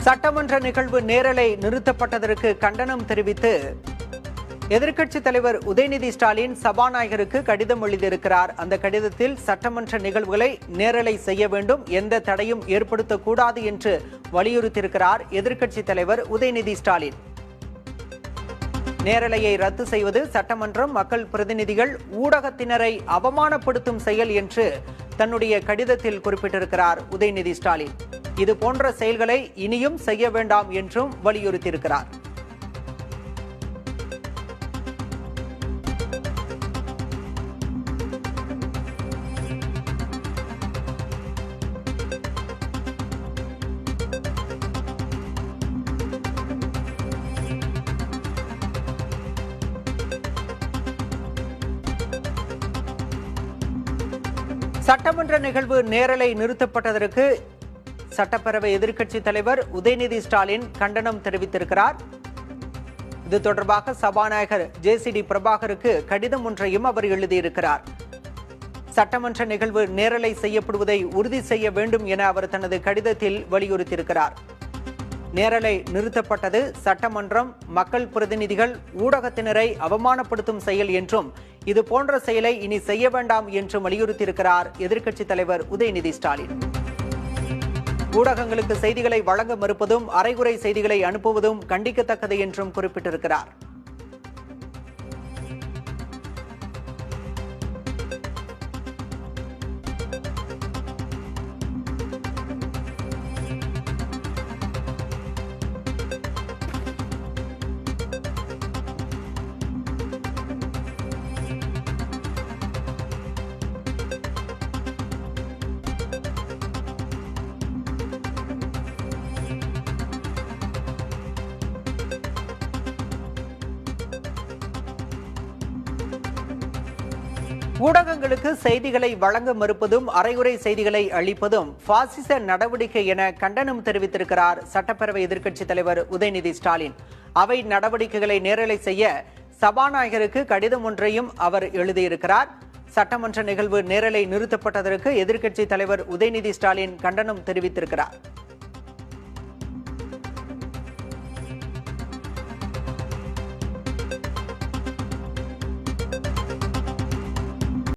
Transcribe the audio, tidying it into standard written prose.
சட்டமன்ற நிகழ்வு நேரலை நிறுத்தப்பட்டதற்கு கண்டனம் தெரிவித்து எதிர்க்கட்சித் தலைவர் உதயநிதி ஸ்டாலின் சபாநாயகருக்கு கடிதம் எழுதியிருக்கிறார். அந்த கடிதத்தில் சட்டமன்ற நிகழ்வுகளை நேரலை செய்ய வேண்டும், எந்த தடையும் ஏற்படுத்தக்கூடாது என்று வலியுறுத்தியிருக்கிறார் எதிர்க்கட்சித் தலைவர் உதயநிதி ஸ்டாலின். நேரலையை ரத்து செய்வது சட்டமன்றம், மக்கள் பிரதிநிதிகள், ஊடகத்தினரை அவமானப்படுத்தும் செயல் என்று தன்னுடைய கடிதத்தில் குறிப்பிட்டிருக்கிறார் உதயநிதி ஸ்டாலின். இது போன்ற செயல்களை இனியும் செய்ய வேண்டாம் என்றும் வலியுறுத்தியிருக்கிறார். சட்டமன்ற நிகழ்வு நேரலை நிறுத்தப்பட்டதற்கு சட்டப்பேரவை எதிர்க்கட்சித் தலைவர் உதயநிதி ஸ்டாலின் கண்டனம் தெரிவித்திருக்கிறார். இது தொடர்பாக சபாநாயகர் ஜேசிடி பிரபாகருக்கு கடிதம் ஒன்றையும் அவர் எழுதியிருக்கிறார். சட்டமன்ற நிகழ்வு நேரலை செய்யப்படுவதை உறுதி செய்ய வேண்டும் என அவர் தனது கடிதத்தில் வலியுறுத்தியிருக்கிறார். நேரலை நிறுத்தப்பட்டது சட்டமன்றம், மக்கள் பிரதிநிதிகள், ஊடகத்தினரை அவமானப்படுத்தும் செயல் என்றும் இது போன்ற செயலை இனி செய்ய வேண்டாம் என்றும் வலியுறுத்தியிருக்கிறார் எதிர்க்கட்சித் தலைவர் உதயநிதி ஸ்டாலின். ஊடகங்களுக்கு செய்திகளை வழங்க மறுப்பதும், அரைகுறை செய்திகளை அனுப்புவதும் கண்டிக்கத்தக்கது என்றும் குறிப்பிட்டிருக்கிறார். ஊடகங்களுக்கு செய்திகளை வழங்க மறுப்பதும், அரைகுறை செய்திகளை அளிப்பதும் பாசிச நடவடிக்கை என கண்டனம் தெரிவித்திருக்கிறார் சட்டப்பேரவை எதிர்க்கட்சித் தலைவர் உதயநிதி ஸ்டாலின். அவை நடவடிக்கைகளை நேரலை செய்ய சபாநாயகருக்கு கடிதம் ஒன்றையும் அவர் எழுதியிருக்கிறார். சட்டமன்ற நிகழ்வு நேரலை நிறுத்தப்பட்டதற்கு எதிர்க்கட்சித் தலைவர் உதயநிதி ஸ்டாலின் கண்டனம் தெரிவித்திருக்கிறார்.